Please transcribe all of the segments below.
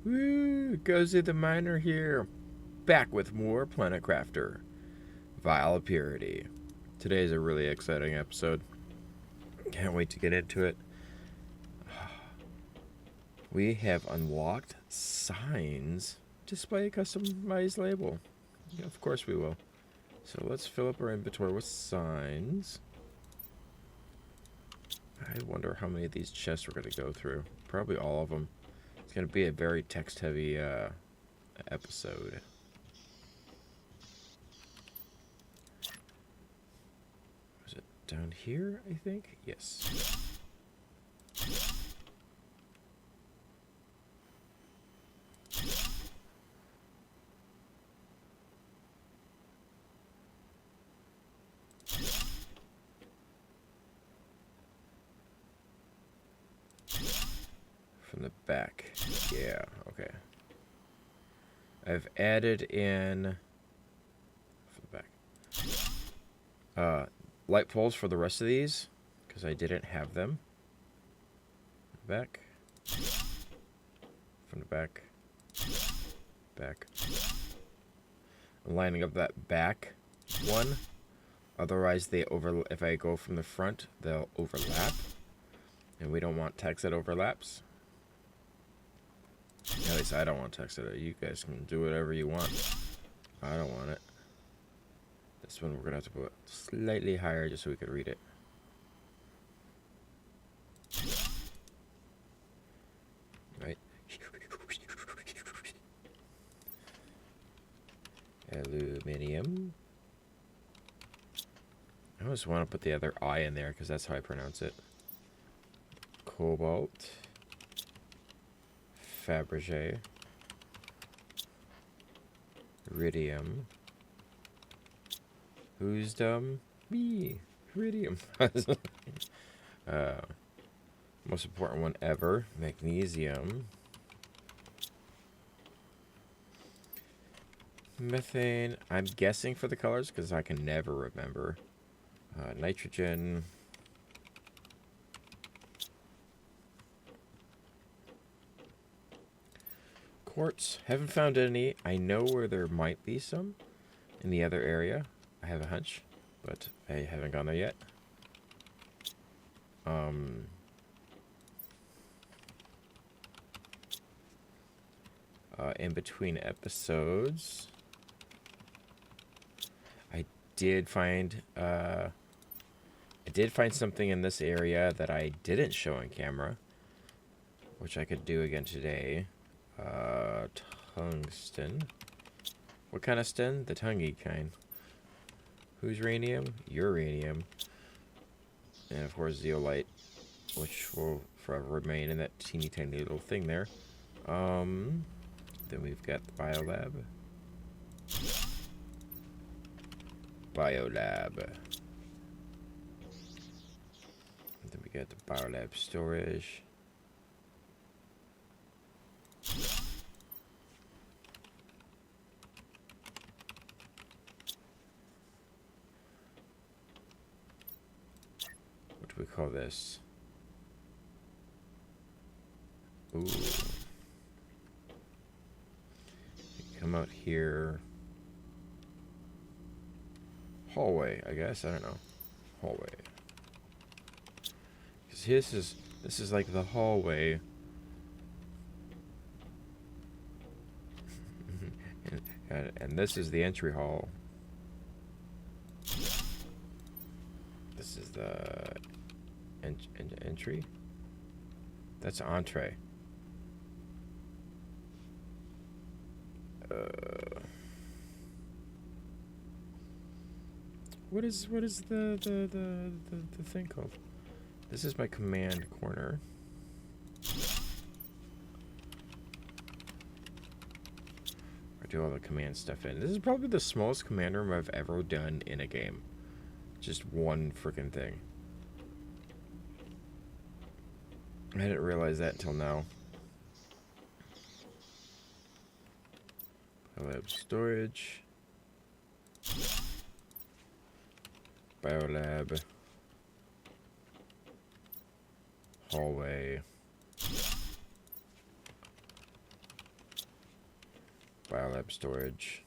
Woo! Gozy the Miner here, back with more Planet Crafter. Vial of Purity. Today is a really exciting episode. Can't wait to get into it. We have unlocked signs. Display a customized label. Yeah, of course we will. So let's fill up our inventory with signs. I wonder how many of these chests we're going to go through. Probably all of them. It's going to be a very text-heavy episode. Was it down here, I think? Yes. From the back. Yeah, okay. I've added in from the back. Light poles for the rest of these, because I didn't have them. Back. From the back. Back. I'm lining up that back one. Otherwise, if I go from the front, they'll overlap. And we don't want text that overlaps. At least I don't want text that. You guys can do whatever you want. I don't want it. This one we're going to have to put slightly higher just so we can read it. Right. Aluminium. I always want to put the other I in there because that's how I pronounce it. Cobalt. Fabergé. Iridium. Who's dumb? Me. Iridium. Most important one ever. Magnesium. Methane. I'm guessing for the colors because I can never remember. Nitrogen. Quartz. Haven't found any. I know where there might be some in the other area. I have a hunch, but I haven't gone there yet. In between episodes, I did find something in this area that I didn't show on camera, which I could do again today. Tungsten. What kind of sten? The tonguey kind. Who's radium? Uranium. And of course zeolite, which will forever remain in that teeny tiny little thing there. Then we've got the biolab. And then we got the biolab storage. What do we call this? Ooh. Come out here. Hallway, I guess. I don't know. Hallway. Because this is like the hallway. and this is the entry hall. This is the entry. That's entree. What is the thing called? This is my command corner. I do all the command stuff in. This is probably the smallest command room I've ever done in a game. Just one freaking thing. I didn't realize that until now. Biolab storage. Biolab. Hallway. biolab storage.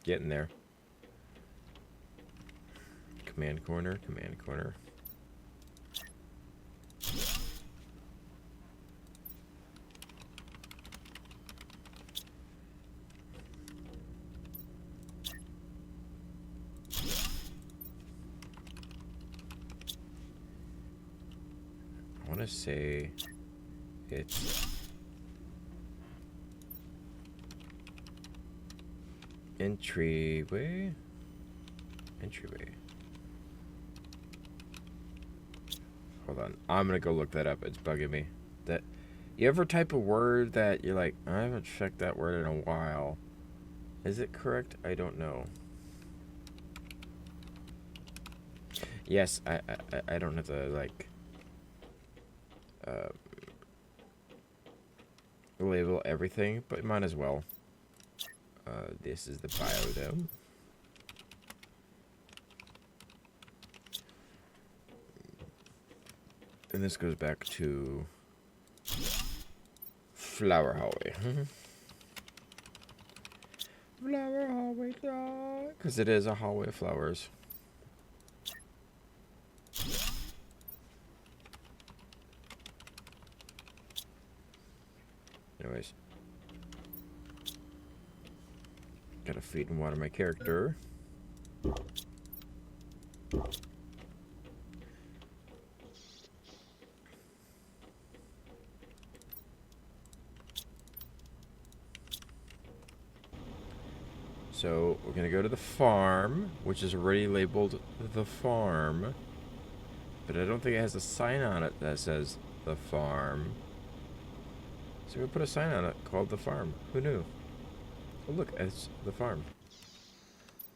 Getting there. Command corner, command corner. I want to say it's entryway. Hold on, I'm gonna go look that up. It's bugging me. That you ever type a word that you're like, I haven't checked that word in a while. Is it correct? I don't know. Yes, I don't have to like label everything, but might as well. This is the biodome. And this goes back to flower hallway. Flower hallway, because it is a hallway of flowers. Anyways, gotta feed and water my character. So we're gonna go to the farm, which is already labeled the farm, but I don't think it has a sign on it that says the farm. So we'll put a sign on it called the farm. Who knew? Oh look, it's the farm.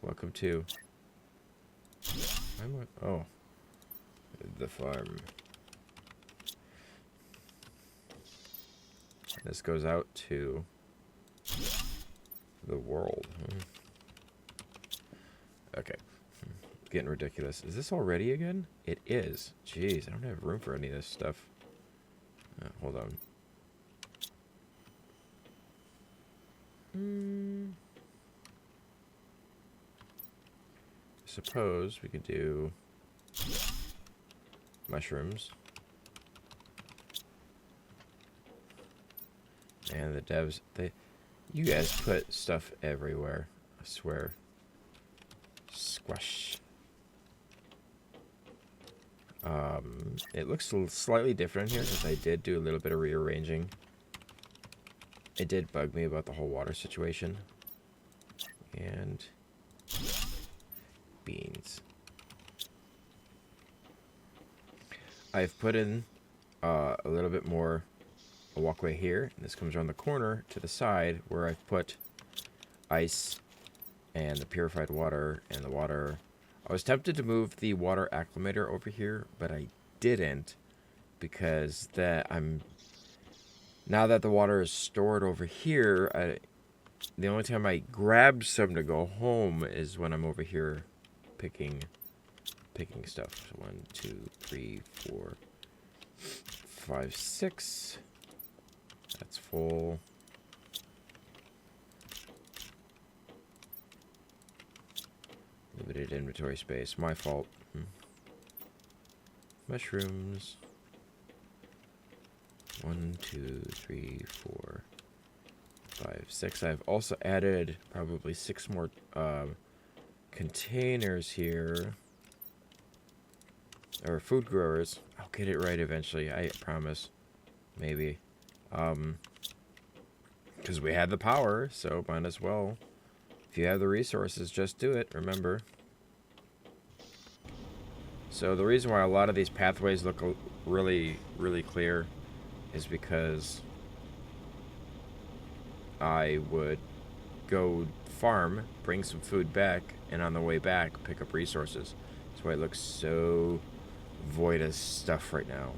Welcome to. Oh, the farm. This goes out to the world. Okay. Getting ridiculous. Is this all ready again? It is. Jeez, I don't have room for any of this stuff. Hold on. Suppose we could do mushrooms. And the devs, you guys put stuff everywhere. I swear. Squash. It looks slightly different here because I did do a little bit of rearranging. It did bug me about the whole water situation. And beans. I've put in a little bit more a walkway here. And this comes around the corner to the side where I've put ice and the purified water and the water. I was tempted to move the water acclimator over here, but I didn't because now that the water is stored over here, the only time I grab some to go home is when I'm over here picking stuff. So 1, 2, 3, 4, 5, 6. That's full. Limited inventory space. My fault. Mushrooms. 1, 2, 3, 4, 5, 6. I've also added probably 6 more containers here. Or food growers. I'll get it right eventually. I promise. Maybe. Because we had the power, so might as well. If you have the resources, just do it, remember. So the reason why a lot of these pathways look really, really clear is because I would go farm, bring some food back, and on the way back, pick up resources. That's why it looks so void of stuff right now.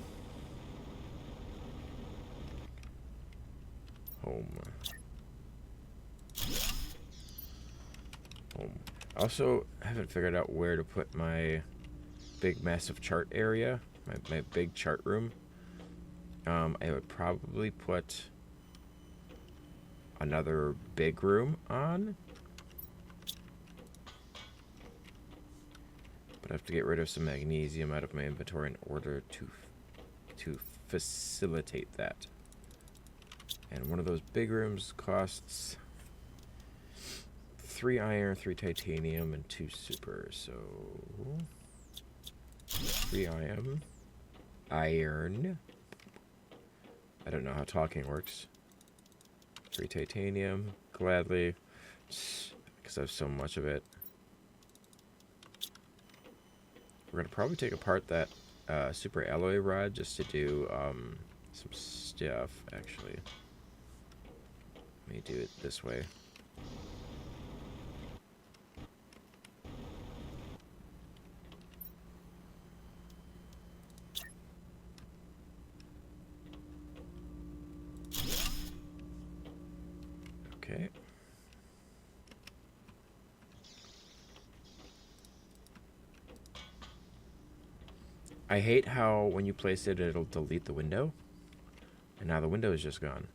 Home. I also haven't figured out where to put my big massive chart area. my big chart room, I would probably put another big room on. But I have to get rid of some magnesium out of my inventory in order to facilitate that. And one of those big rooms costs 3 iron, 3 titanium, and 2 super. So 3 iron. I don't know how talking works. 3 titanium, gladly, because I have so much of it. We're gonna probably take apart that super alloy rod just to do some stuff. Actually, let me do it this way. Okay. I hate how when you place it, it'll delete the window. And now the window is just gone.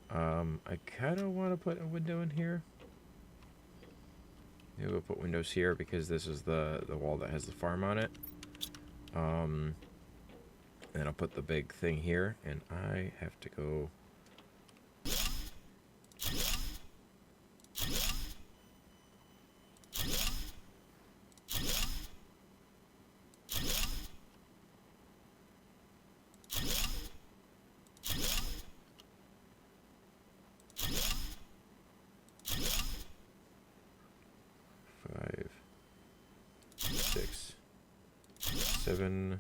I kind of want to put a window in here. Maybe we'll put windows here because this is the wall that has the farm on it. And I'll put the big thing here. And I have to go... Seven.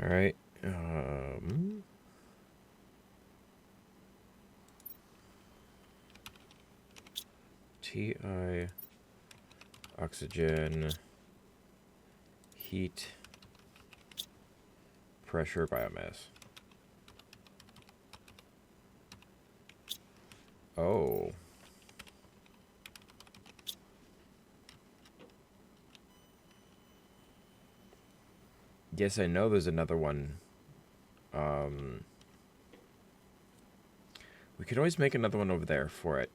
All right. TI, oxygen, heat, pressure, biomass. Oh. Yes, I know there's another one. We could always make another one over there for it.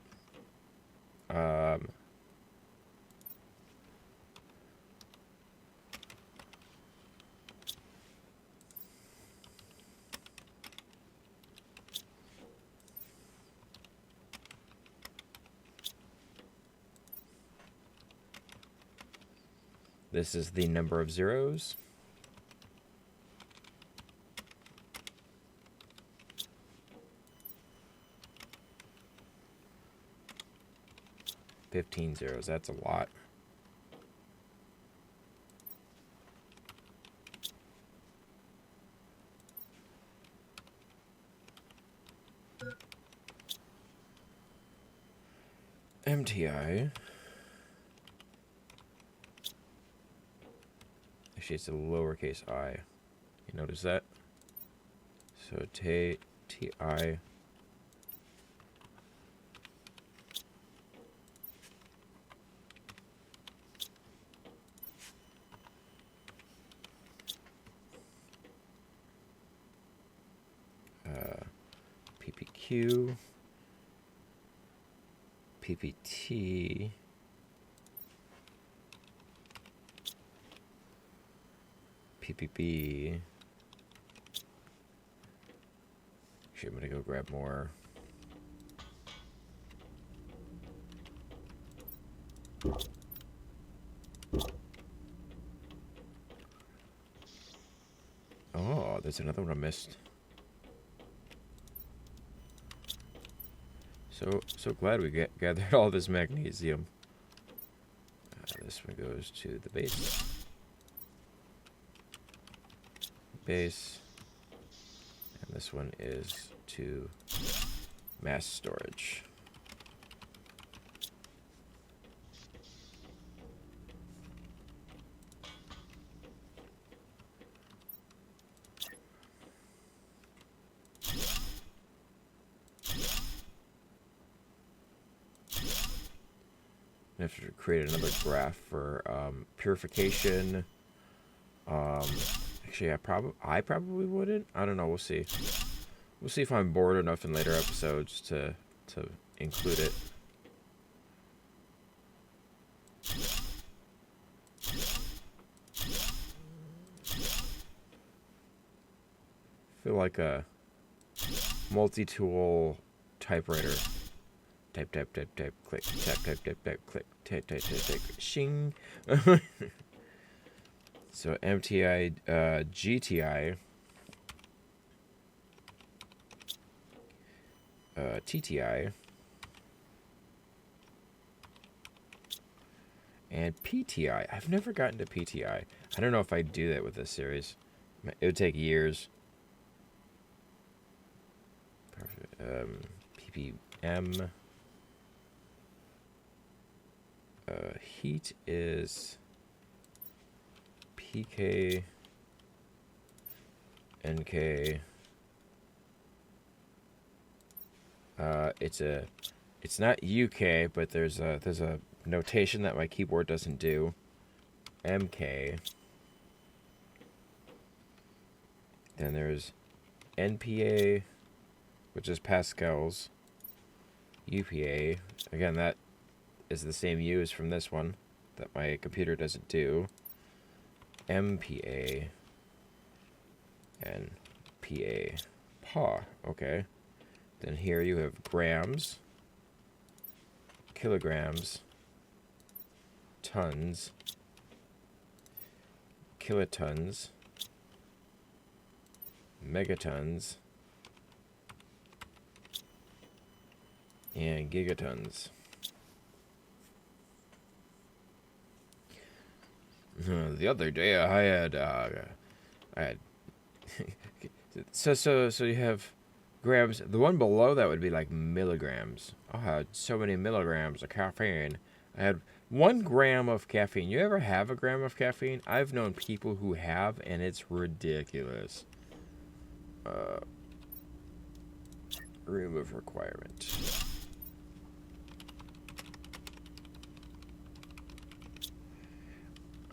This is the number of zeros. $15 zeros, that's a lot. MTI. Actually, it's a lowercase I. You notice that? So TI. PPQ. PPT. PPB. Actually, I'm gonna go grab more. Oh, there's another one I missed. So glad we gathered all this magnesium. This one goes to the base. And This one is to mass storage. I have to create another graph for purification. Actually, I probably wouldn't. I don't know. We'll see. We'll see if I'm bored enough in later episodes to include it. Feel like a multi-tool typewriter. Type, click, type, click, type, shing. So MTI, GTI, TTI, and PTI. I've never gotten to PTI. I don't know if I'd do that with this series. It would take years. PPM. Heat is PK, NK. It's not UK, but there's a notation that my keyboard doesn't do. MK. Then there's NPA, which is pascals. UPA. Again, that is the same U as from this one that my computer doesn't do. MPA and PA. PA. Okay. Then here you have grams, kilograms, tons, kilotons, megatons, and gigatons. The other day I had so you have grams. The one below that would be like milligrams. I had so many milligrams of caffeine. I had 1 gram of caffeine. You ever have a gram of caffeine? I've known people who have, and it's ridiculous. Remove requirement.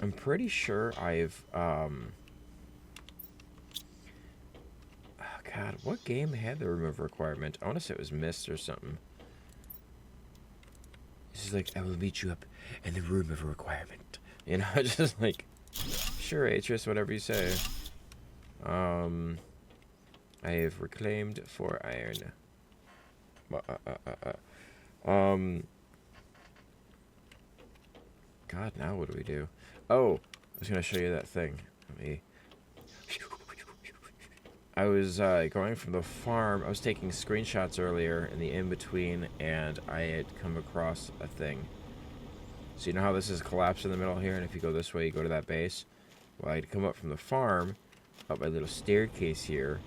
I'm pretty sure I've, oh God, what game had the remove requirement? I want to say it was Myst or something. This is like, I will meet you up in the remove requirement. You know, just like, sure, Atris, whatever you say. I have reclaimed 4 iron. God, now what do we do? Oh, I was going to show you that thing. I was going from the farm. I was taking screenshots earlier in the in-between, and I had come across a thing. So you know how this is collapsed in the middle here, and if you go this way, you go to that base? Well, I'd come up from the farm, up my little staircase here,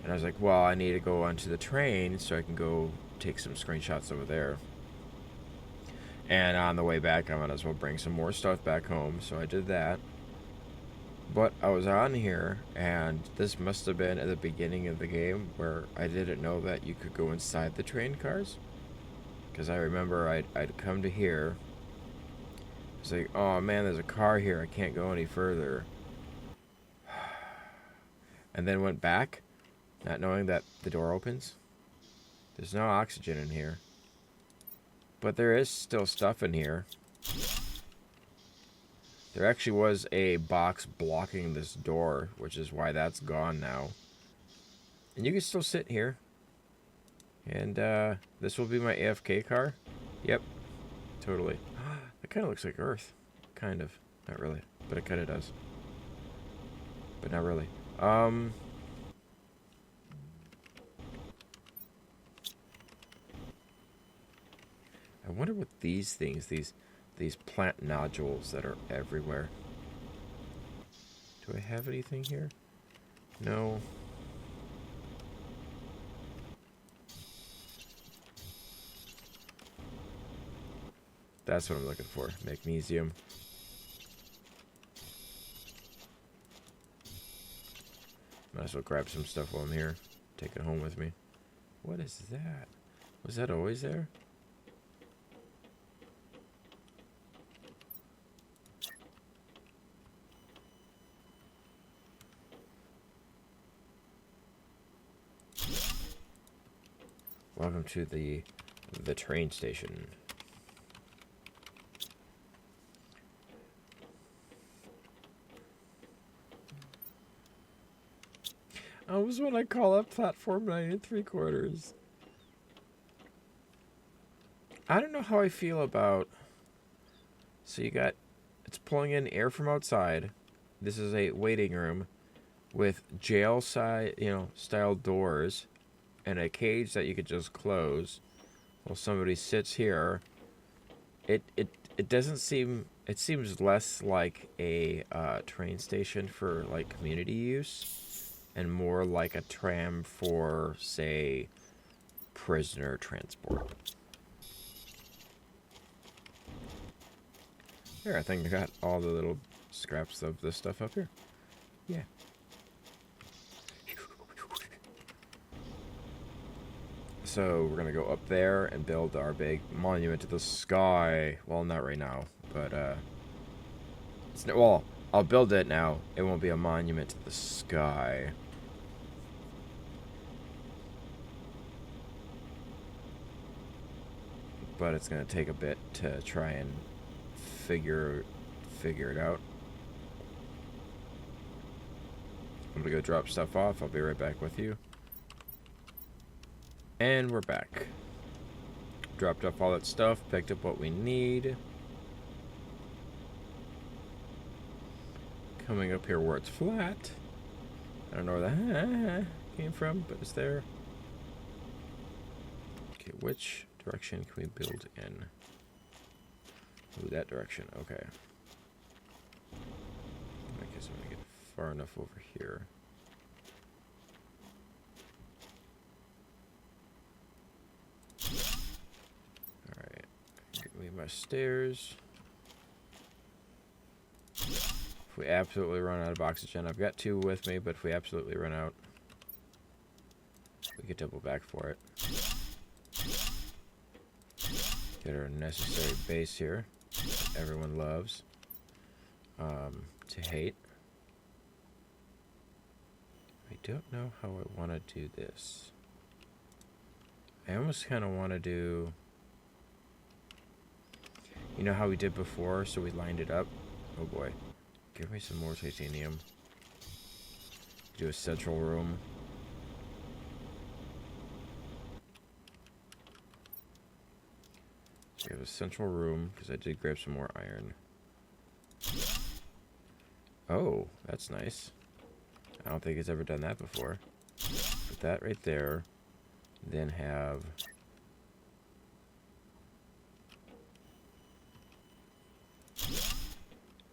and I was like, well, I need to go onto the train so I can go take some screenshots over there. And on the way back, I might as well bring some more stuff back home. So I did that. But I was on here, and this must have been at the beginning of the game where I didn't know that you could go inside the train cars. Because I remember I'd come to here. It's like, oh man, there's a car here. I can't go any further. And then went back, not knowing that the door opens. There's no oxygen in here. But there is still stuff in here. There actually was a box blocking this door, which is why that's gone now. And you can still sit here. And this will be my AFK car. Yep, totally. It kind of looks like Earth. Kind of. Not really, but it kind of does. But not really. I wonder what these things, these plant nodules that are everywhere. Do I have anything here? No. That's what I'm looking for. Magnesium. Might as well grab some stuff while I'm here. Take it home with me. What is that? Was that always there? Welcome to the train station. I was when I call up platform 9 3/4. I don't know how I feel about. So you got, it's pulling in air from outside. This is a waiting room with jail side, style doors, and a cage that you could just close while somebody sits here. It doesn't seem. It seems less like a train station for like community use, and more like a tram for, say, prisoner transport. Here, I think I got all the little scraps of this stuff up here. Yeah. So we're gonna go up there and build our big monument to the sky. Well, not right now, but well, I'll build it now. It won't be a monument to the sky. But it's gonna take a bit to try and figure it out. I'm gonna go drop stuff off. I'll be right back with you. And we're back. Dropped off all that stuff, picked up what we need. Coming up here where it's flat. I don't know where that came from, but it's there. Okay, which direction can we build in? Ooh, that direction. Okay. I guess I'm gonna get far enough over here. Alright. Give me my stairs. If we absolutely run out of oxygen, I've got 2 with me, but if we absolutely run out, we could double back for it. Get our necessary base here. Everyone loves to hate. I don't know how I want to do this. I almost kind of want to do, you know how we did before, so we lined it up. Oh boy, give me some more titanium. Do a central room. So we have a central room, because I did grab some more iron. Oh, that's nice. I don't think it's ever done that before. Put that right there. Then have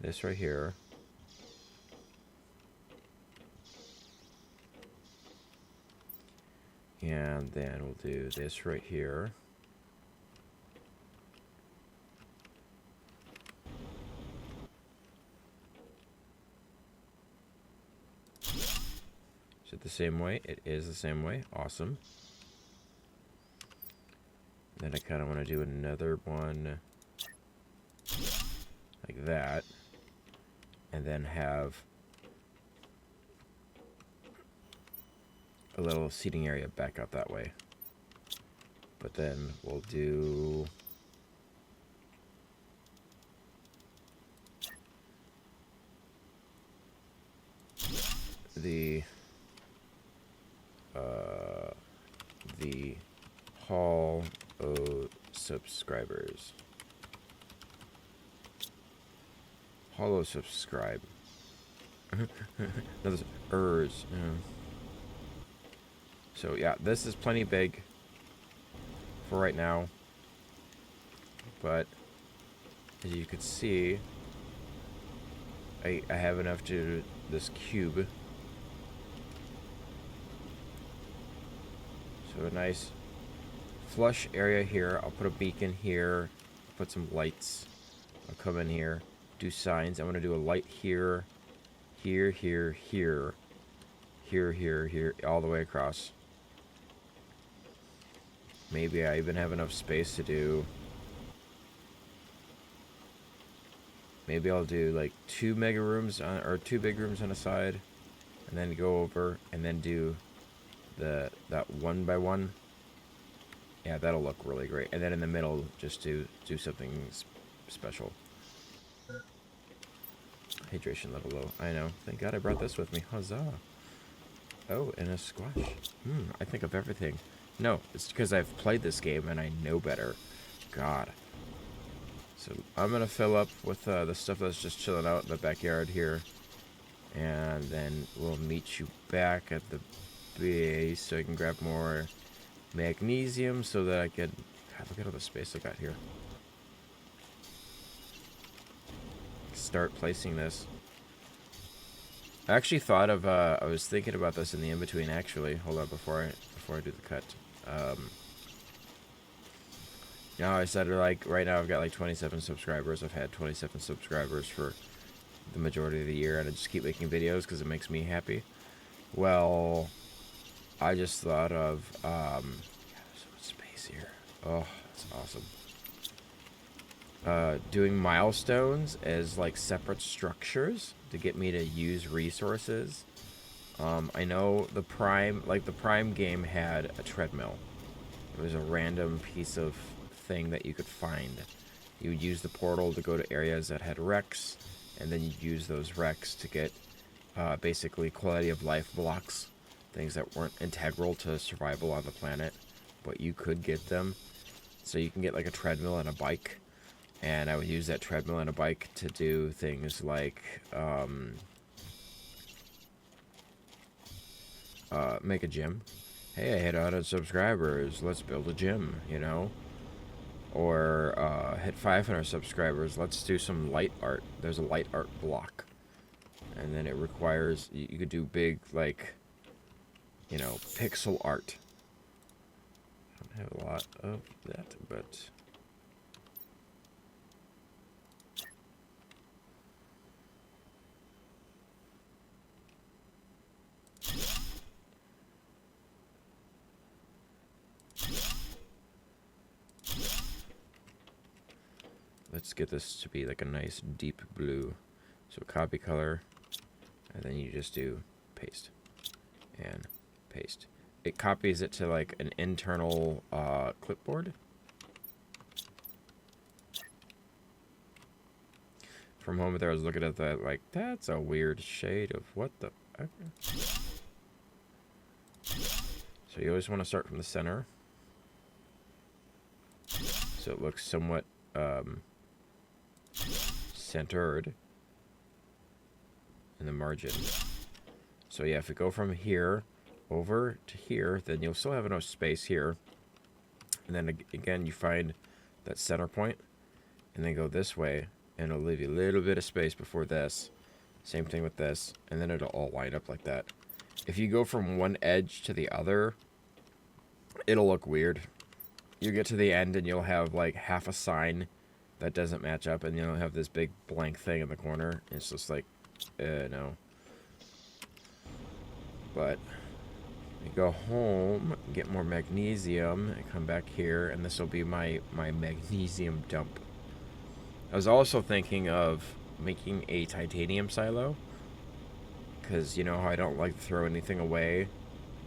this right here. And then we'll do this right here. Is it the same way? It is the same way. Awesome. Then I kind of want to do another one like that. And then have a little seating area back out that way. But then we'll do the Hall of Subscribers. Hollow subscribe. Those ers. Yeah. So yeah, this is plenty big for right now. But as you can see, I have enough to do this cube. So a nice flush area here. I'll put a beacon here. put some lights. I'll come in here, do signs. I'm going to do a light here, here, here, here, here, here, here, all the way across. Maybe I even have enough space to do... Maybe I'll do like 2 mega rooms on, or 2 big rooms on a side, and then go over and then do that 1 by 1. Yeah, that'll look really great. And then in the middle, just do something special. Hydration level low. I know. Thank God I brought this with me. Huzzah! Oh, and a squash. I think of everything. No, it's because I've played this game and I know better. God. So I'm going to fill up with the stuff that's just chilling out in the backyard here. And then we'll meet you back at the base so I can grab more magnesium so that I can... God, look at all the space I got here. Start placing this. I actually thought of... I was thinking about this in the in-between, actually. Hold on, before I do the cut. Now I said, like, right now I've got like 27 subscribers. I've had 27 subscribers for the majority of the year, and I just keep making videos because it makes me happy. Well, I just thought of, there's so much space here. Oh, that's awesome. Doing milestones as like separate structures to get me to use resources. I know the Prime game had a treadmill. It was a random piece of thing that you could find. You would use the portal to go to areas that had wrecks, and then you'd use those wrecks to get basically quality of life blocks, things that weren't integral to survival on the planet, but you could get them. So you can get like a treadmill and a bike, and I would use that treadmill and a bike to do things like make a gym. Hey, I hit 100 subscribers, let's build a gym, you know? Or hit 500 subscribers, let's do some light art. There's a light art block. And then it requires, you could do big, like, you know, pixel art. I don't have a lot of that, but... Let's get this to be like a nice deep blue. So copy color, and then you just do paste and paste. It copies it to like an internal clipboard. From home there, I was looking at that like, that's a weird shade of what the... Okay. So you always want to start from the center. So it looks somewhat... centered in the margin. So yeah, if you go from here over to here, then you'll still have enough space here. And then again, you find that center point, and then go this way, and it'll leave you a little bit of space before this. Same thing with this, and then it'll all line up like that. If you go from one edge to the other, it'll look weird. You get to the end, and you'll have like half a sign that doesn't match up, and you don't have this big blank thing in the corner. It's just like, no. But you go home, get more magnesium, and come back here, and this will be my magnesium dump. I was also thinking of making a titanium silo, because you know how I don't like to throw anything away,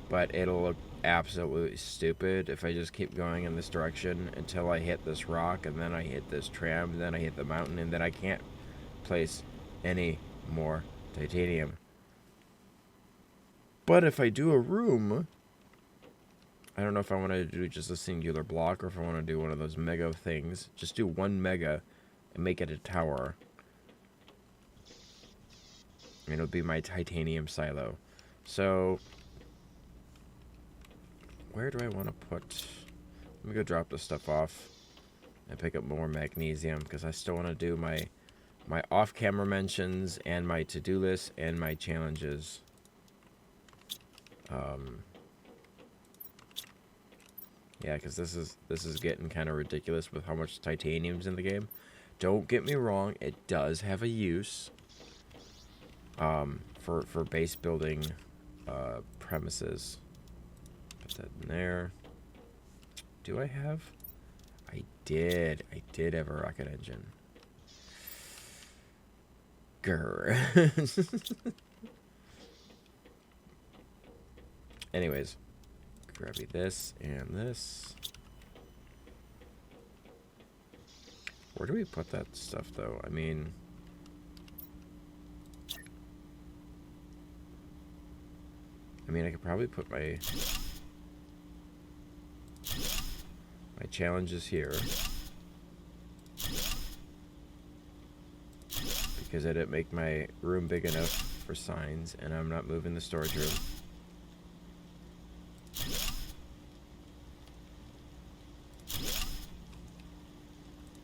but it'll look absolutely stupid if I just keep going in this direction until I hit this rock, and then I hit this tram, and then I hit the mountain, and then I can't place any more titanium. But if I do a room, I don't know if I want to do just a singular block or if I want to do one of those mega things. Just do 1 mega and make it a tower. And it'll be my titanium silo. So where do I want to put... Let me go drop this stuff off and pick up more magnesium, because I still want to do my off-camera mentions and my to-do list and my challenges. Yeah, because this is getting kind of ridiculous with how much titanium's in the game. Don't get me wrong, it does have a use for base building premises. Put that in there. Do I have? I did have a rocket engine. Grr. Anyways, grab me this and this. Where do we put that stuff, though? I mean, I could probably put my challenges here, because I didn't make my room big enough for signs, and I'm not moving the storage room.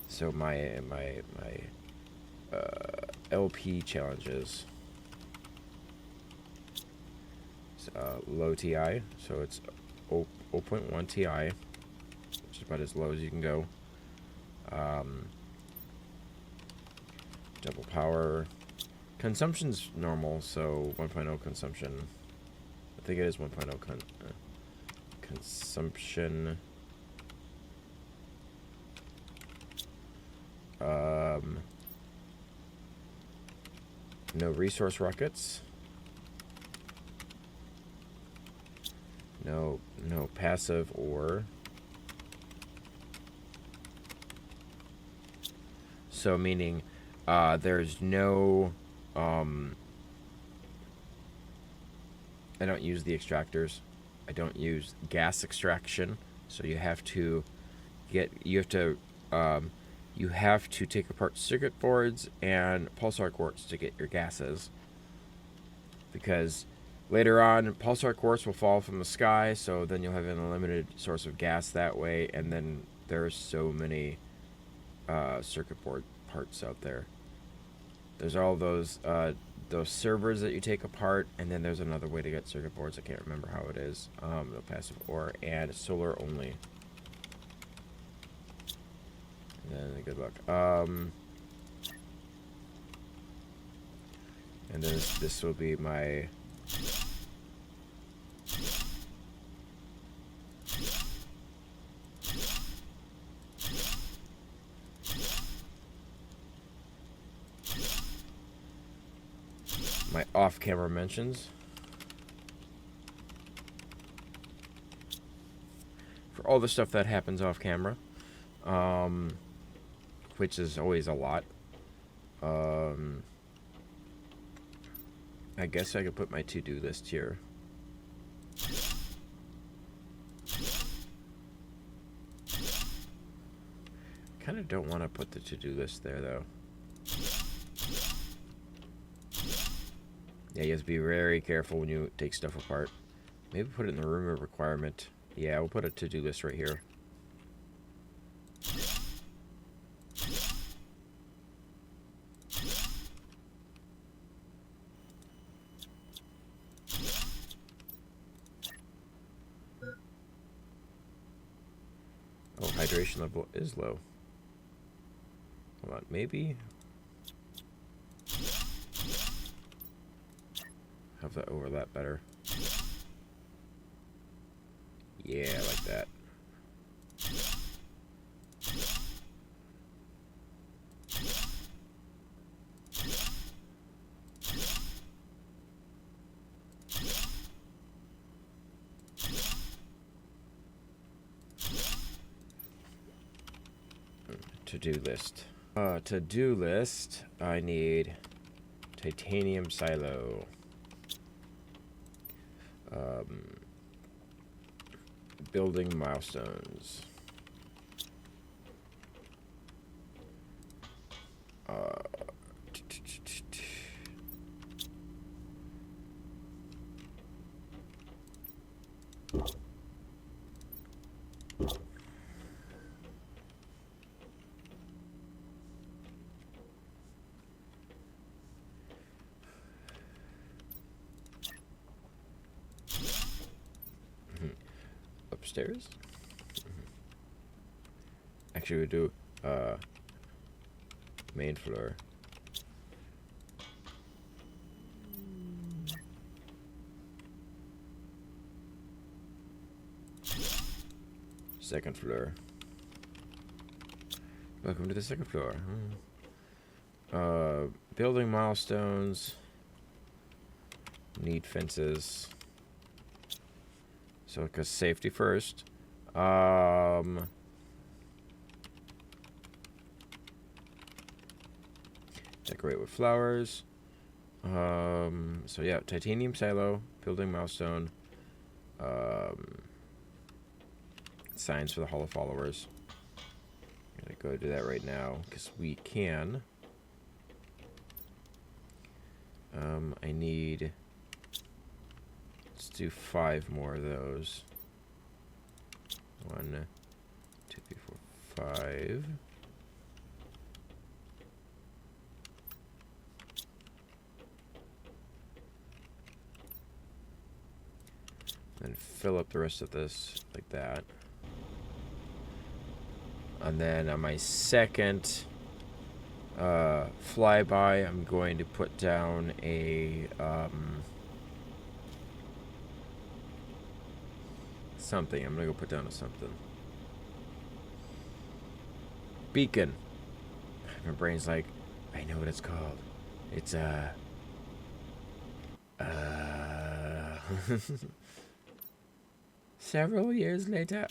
So my LP challenges, low TI, so it's 0.1 TI, which is about as low as you can go. Double power. Consumption's normal, so 1.0 consumption. I think it is 1.0 consumption. No resource rockets. No passive ore. So meaning there's no I don't use the extractors. I don't use gas extraction. So you have to take apart circuit boards and pulsar quartz to get your gases. Because later on, pulsar quartz will fall from the sky, so then you'll have an unlimited source of gas that way, and then there's so many circuit board parts out there. There's all those servers that you take apart, and then there's another way to get circuit boards. I can't remember how it is. No passive ore, and solar only. And then good luck. And then this will be my off-camera mentions for all the stuff that happens off camera, which is always a lot. I guess I could put my to-do list here. Kind of don't want to put the to-do list there, though. Yeah, you have to be very careful when you take stuff apart. Maybe put it in the room of requirement. Yeah, we'll put a to-do list right here. Oh, hydration level is low. Hold on, maybe have that overlap better. Yeah, like that. To-do list. To-do list, I need titanium silo. Building milestones. Upstairs. Actually, we do main floor. Second floor. Welcome to the second floor. Building milestones. Need fences. So, because safety first. Decorate with flowers. So yeah, titanium silo, building milestone. Signs for the Hall of Followers. I'm gonna go do that right now because we can. I need. Let's do 5 more of those. 1, 2, 3, 4, 5. Then fill up the rest of this like that. And then on my second flyby, I'm going to put down a something. I'm gonna go put down a something. Beacon. My brain's like, I know what it's called. It's several years later.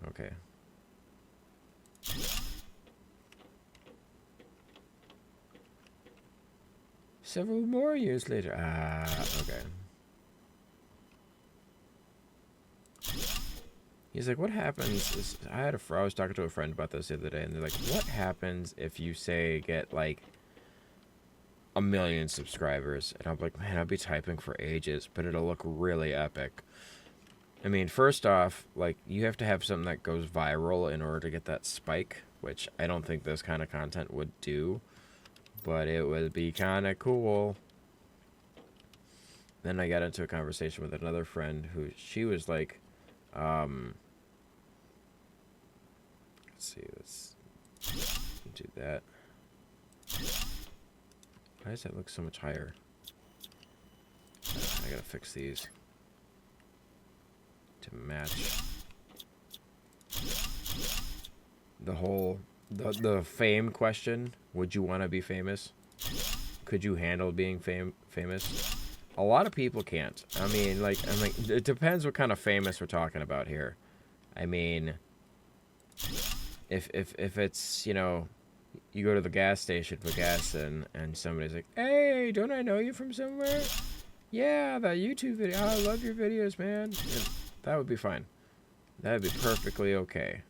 Okay. Several more years later. Okay. He's like, what happens? I was talking to a friend about this the other day, and they're like, what happens if you say get like 1 million subscribers? And I'm like, man, I'll be typing for ages, but it'll look really epic. I mean, first off, like, you have to have something that goes viral in order to get that spike, which I don't think this kind of content would do, but it would be kind of cool. Then I got into a conversation with another friend who, she was like, let's do that. Why does that look so much higher? I gotta fix these to match the whole the fame question. Would you want to be famous? Could you handle being famous? A lot of people can't. I mean, it depends what kind of famous we're talking about here. I mean, if it's, you know, you go to the gas station for gas and somebody's like, hey, don't I know you from somewhere? Yeah, that YouTube video. Oh, I love your videos, man. And that would be fine. That would be perfectly okay.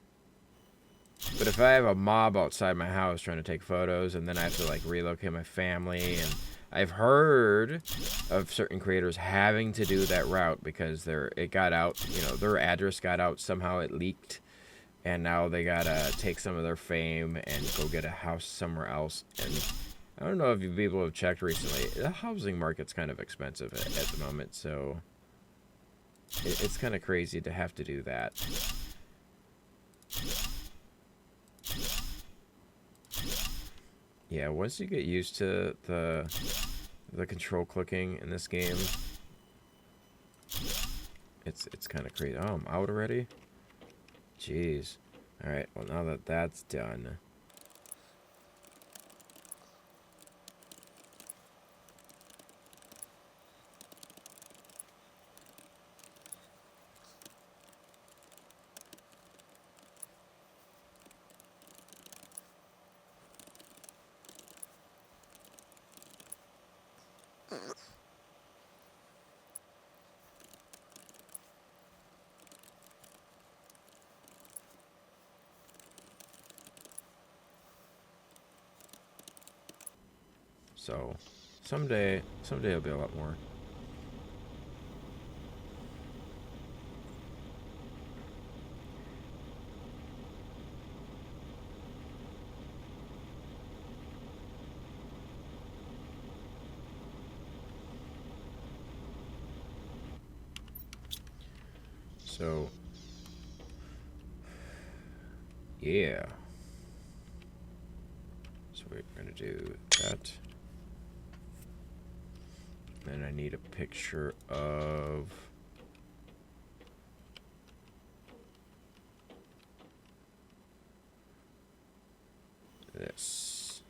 But if I have a mob outside my house trying to take photos and then I have to like relocate my family, and I've heard of certain creators having to do that route because it got out, you know, their address got out, somehow it leaked, and now they gotta take some of their fame and go get a house somewhere else. And I don't know if you people have checked recently, the housing market's kind of expensive at the moment, so it's kind of crazy to have to do that. Yeah, once you get used to the control clicking in this game, it's kind of crazy. Oh, I'm out already? Jeez. Alright, well, now that that's done. So, someday it'll be a lot more. So, Yeah. So we're going to do that. And I need a picture of this.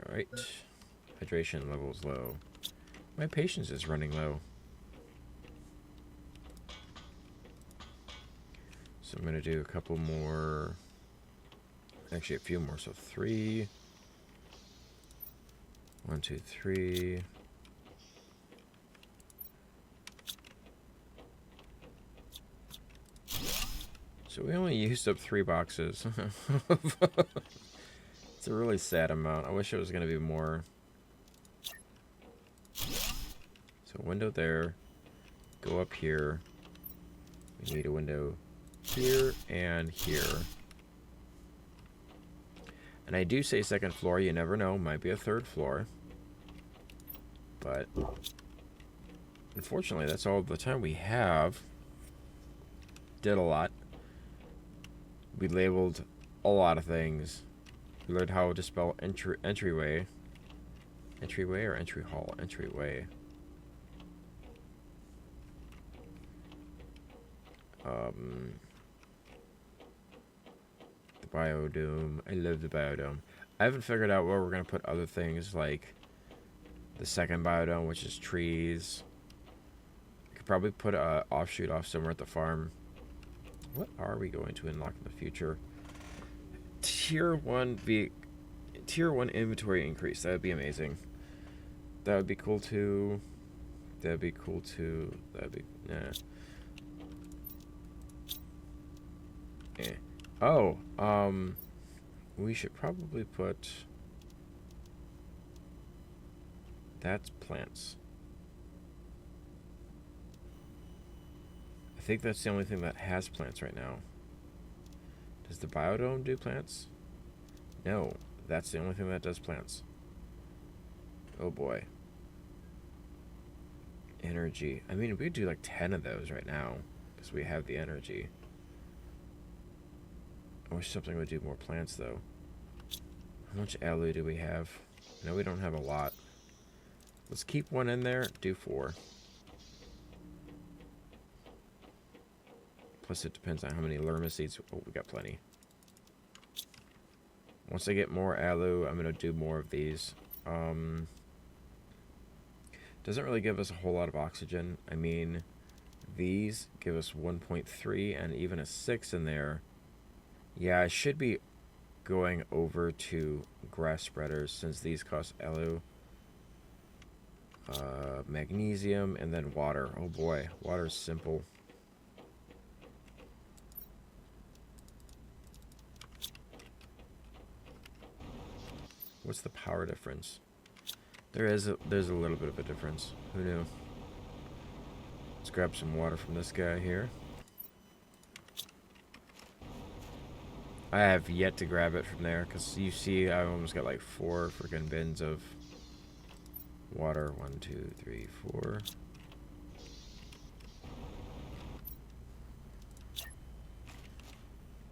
Alright. Hydration level is low. My patience is running low. So I'm going to do a couple more. Actually, a few more. So 3. 1, 2, 3. So we only used up 3 boxes. It's a really sad amount. I wish it was going to be more. So window there. Go up here. We need a window here and here. And I do say second floor. You never know. Might be a third floor. But unfortunately, that's all the time we have. Did a lot. We labeled a lot of things. We learned how to spell entryway. Entryway or entry hall? Entryway. The biodome. I love the biodome. I haven't figured out where we're going to put other things like the second biodome, which is trees. We could probably put an offshoot off somewhere at the farm. What are we going to unlock in the future? Tier 1 inventory increase. That would be amazing. That would be cool too. That'd be cool too. That'd be Oh, we should probably put that's plants. I think that's the only thing that has plants right now. Does the biodome do plants? No, that's the only thing that does plants. Oh boy. Energy. I mean, we could do like 10 of those right now because we have the energy. I wish something would do more plants though. How much alu do we have? No, we don't have a lot. Let's keep one in there. Do 4. Plus, it depends on how many lerma seeds. Oh, we got plenty. Once I get more alu, I'm going to do more of these. Doesn't really give us a whole lot of oxygen. I mean, these give us 1.3 and even a 6 in there. Yeah, I should be going over to grass spreaders since these cost alu. Magnesium and then water. Oh boy, water is simple. What's the power difference? There's a little bit of a difference. Who knew? Let's grab some water from this guy here. I have yet to grab it from there because you see I almost got like 4 freaking bins of water. 1, 2, 3, 4.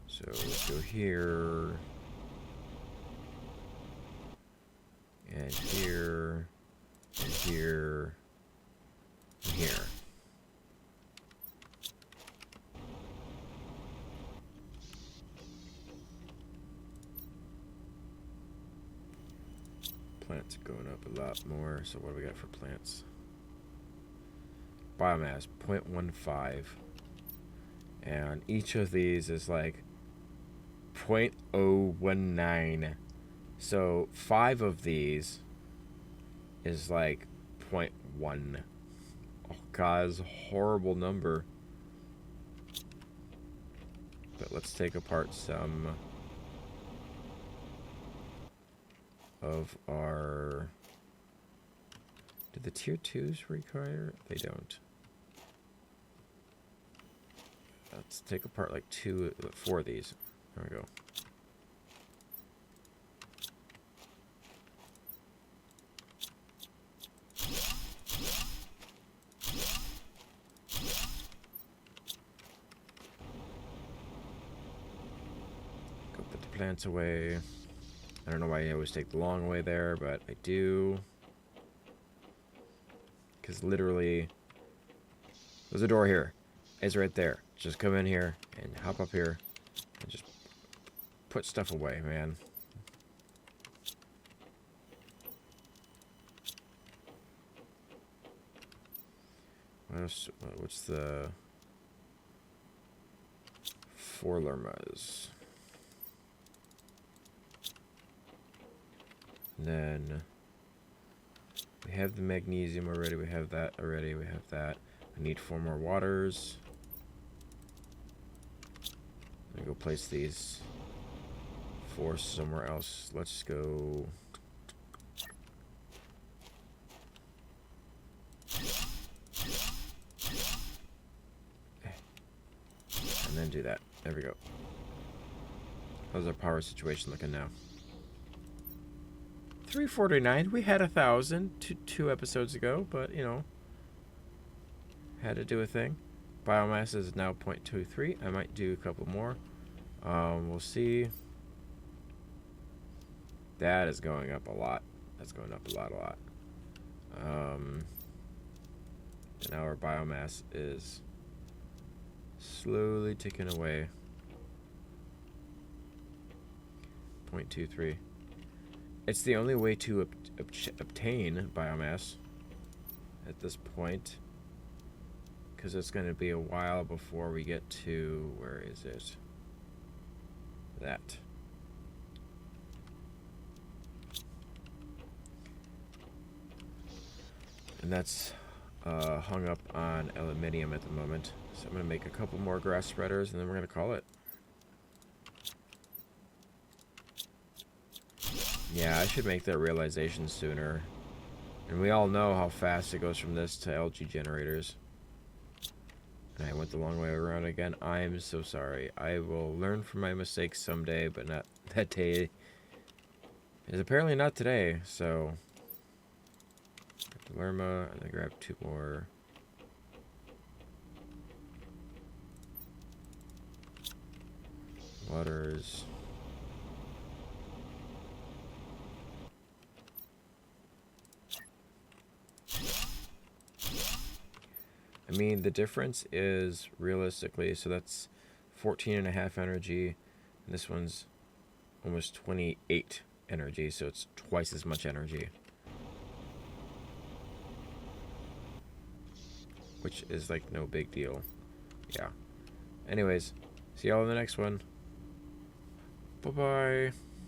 So let's go here. And here. And here. And here. Plants are going up a lot more. So what do we got for plants? Biomass 0.15. And each of these is like 0.019. So 5 of these is like 0.1. Oh god, it's a horrible number. But let's take apart some of our... Do the tier 2s require? They don't. Let's take apart like 4 of these. There we go. plants away. I don't know why I always take the long way there, but I do. Because literally, there's a door here. It's right there. Just come in here and hop up here and just put stuff away, man. What's the Forlermas? And then we have the magnesium already. We have that already. We have that. I need 4 more waters. Let me go place these 4 somewhere else. Let's go. And then do that. There we go. How's our power situation looking now? 349. We had 1,000 two episodes ago, but you know, had to do a thing. Biomass is now 0.23. I might do a couple more. We'll see. That is going up a lot. That's going up a lot. And now our biomass is slowly ticking away. 0.23. It's the only way to obtain biomass at this point, because it's going to be a while before we get to, where is it? That. And that's hung up on aluminium at the moment. So I'm going to make a couple more grass spreaders and then we're going to call it. Yeah, I should make that realization sooner. And we all know how fast it goes from this to LG generators. And I went the long way around again. I am so sorry. I will learn from my mistakes someday, but not that day. It's apparently not today, so... Lerma, and then grab 2 more. Waters. I mean, the difference is realistically, so that's 14.5 energy, and this one's almost 28 energy, so it's twice as much energy. Which is like no big deal. Yeah. Anyways, see y'all in the next one. Bye-bye.